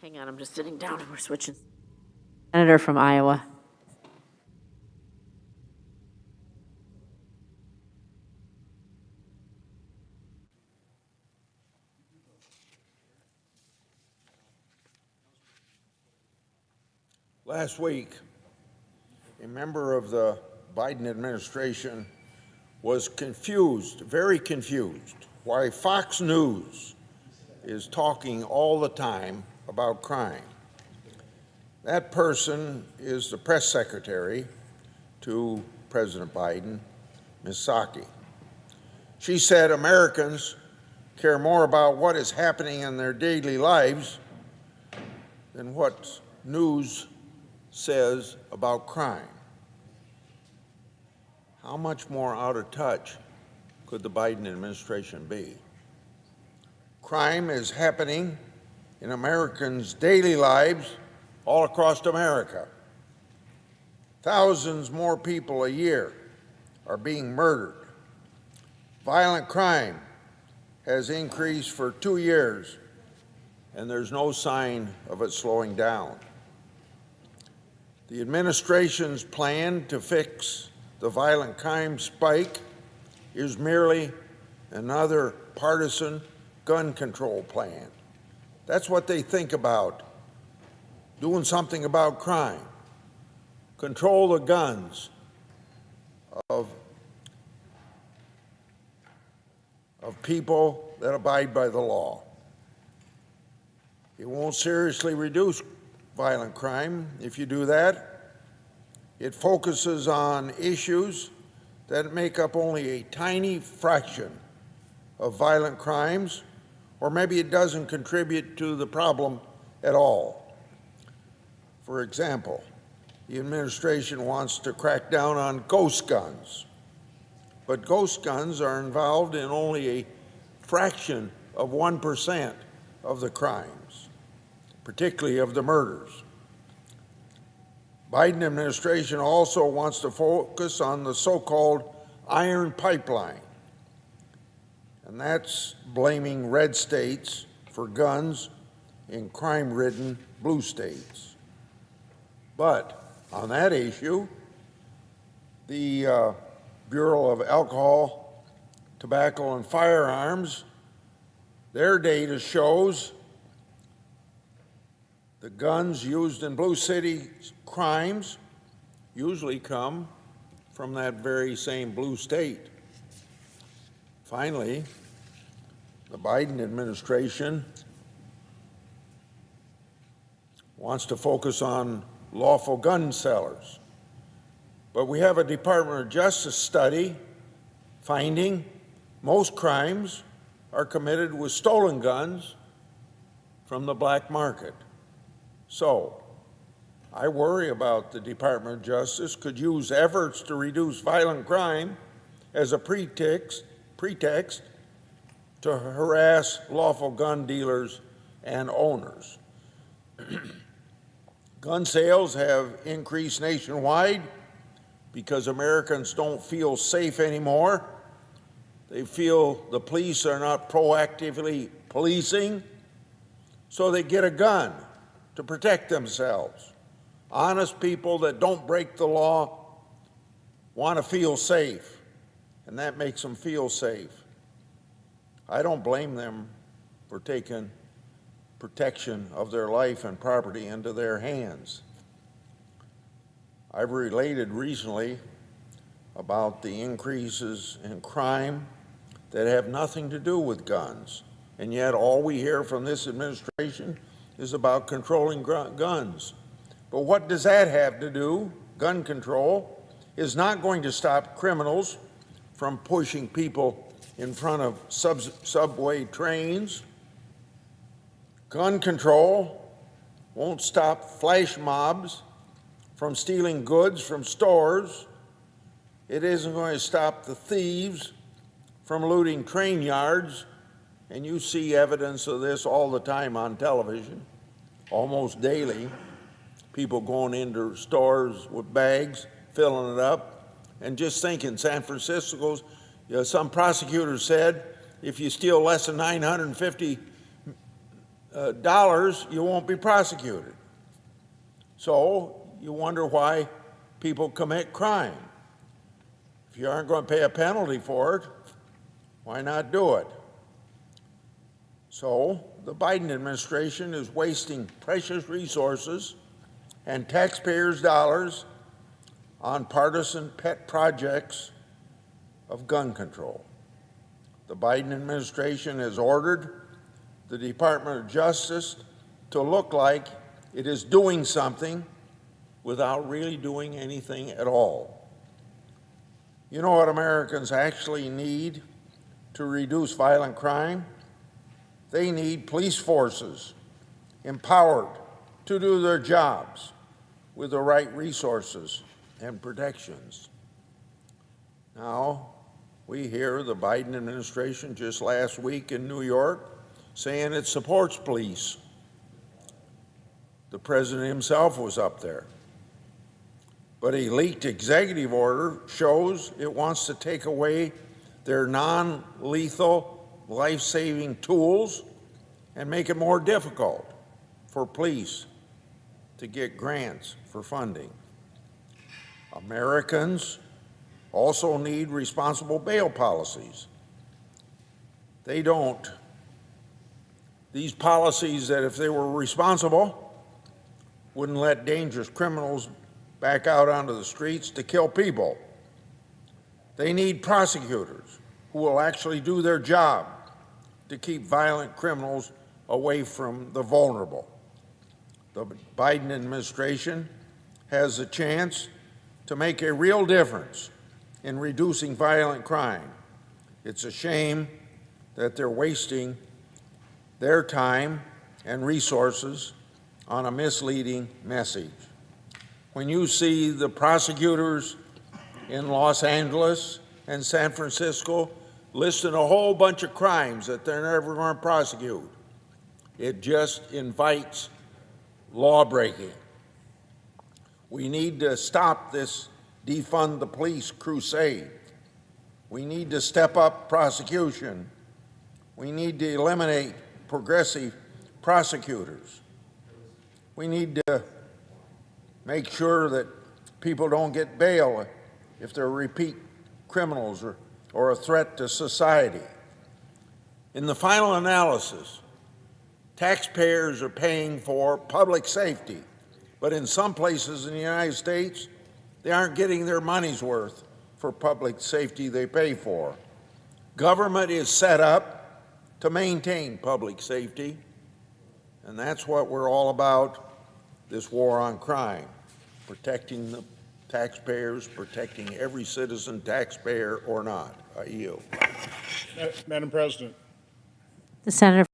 Hang on, I'm just sitting down and we're switching. Senator from Iowa. Last week, a member of the Biden administration was confused, very confused, why Fox News is talking all the time about crime. That person is the press secretary to President Biden, Ms. Psaki. She said Americans care more about what is happening in their daily lives than what news says about crime. How much more out of touch could the Biden administration be? Crime is happening in Americans' daily lives all across America. Thousands more people a year are being murdered. Violent crime has increased for 2 years, and there's no sign of it slowing down. The administration's plan to fix the violent crime spike is merely another partisan gun control plan. That's what they think about, doing something about crime. Control the guns of people that abide by the law. It won't seriously reduce violent crime if you do that. It focuses on issues that make up only a tiny fraction of violent crimes, or maybe it doesn't contribute to the problem at all. For example, the administration wants to crack down on ghost guns, but ghost guns are involved in only a fraction of 1% of the crimes, particularly of the murders. Biden administration also wants to focus on the so-called iron pipeline, and that's blaming red states for guns in crime-ridden blue states. But on that issue, the Bureau of Alcohol, Tobacco, and Firearms, their data shows the guns used in blue city crimes usually come from that very same blue state. Finally, the Biden administration wants to focus on lawful gun sellers. But we have a Department of Justice study finding most crimes are committed with stolen guns from the black market. So, I worry about the Department of Justice could use efforts to reduce violent crime as a pretext to harass lawful gun dealers and owners. Gun sales have increased nationwide because Americans don't feel safe anymore. They feel the police are not proactively policing, so they get a gun to protect themselves. Honest people that don't break the law want to feel safe, and that makes them feel safe. I don't blame them for taking protection of their life and property into their hands. I've related recently about the increases in crime that have nothing to do with guns, and yet all we hear from this administration is about controlling guns. But what does that have to do? Gun control is not going to stop criminals from pushing people in front of subway trains. Gun control won't stop flash mobs from stealing goods from stores. It isn't going to stop the thieves from looting train yards, and you see evidence of this all the time on television, almost daily. People going into stores with bags, filling it up, and just think in San Francisco, some prosecutors said if you steal less than $950 dollars, you won't be prosecuted. So you wonder why people commit crime. If you aren't going to pay a penalty for it, why not do it? So the Biden administration is wasting precious resources and taxpayers' dollars on partisan pet projects of gun control. The Biden administration has ordered the Department of Justice to look like it is doing something without really doing anything at all. You know what Americans actually need to reduce violent crime? They need police forces empowered to do their jobs with the right resources and protections. Now, we hear the Biden administration just last week in New York saying it supports police. The president himself was up there. But a leaked executive order shows it wants to take away their non-lethal, life-saving tools and make it more difficult for police to get grants for funding. Americans also need responsible bail policies. They don't. These policies that, if they were responsible, wouldn't let dangerous criminals back out onto the streets to kill people. They need prosecutors who will actually do their job to keep violent criminals away from the vulnerable. The Biden administration has a chance to make a real difference in reducing violent crime. It's a shame that they're wasting their time and resources on a misleading message. When you see the prosecutors in Los Angeles and San Francisco listing a whole bunch of crimes that they're never going to prosecute, it just invites law breaking. We need to stop this defund the police crusade. We need to step up prosecution. We need to eliminate progressive prosecutors. We need to make sure that people don't get bail if they're repeat criminals or a threat to society. In the final analysis, taxpayers are paying for public safety, but in some places in the United States, they aren't getting their money's worth for public safety they pay for. Government is set up to maintain public safety, and that's what we're all about, this war on crime, protecting the taxpayers, protecting every citizen, taxpayer or not. I yield. Madam President. The senator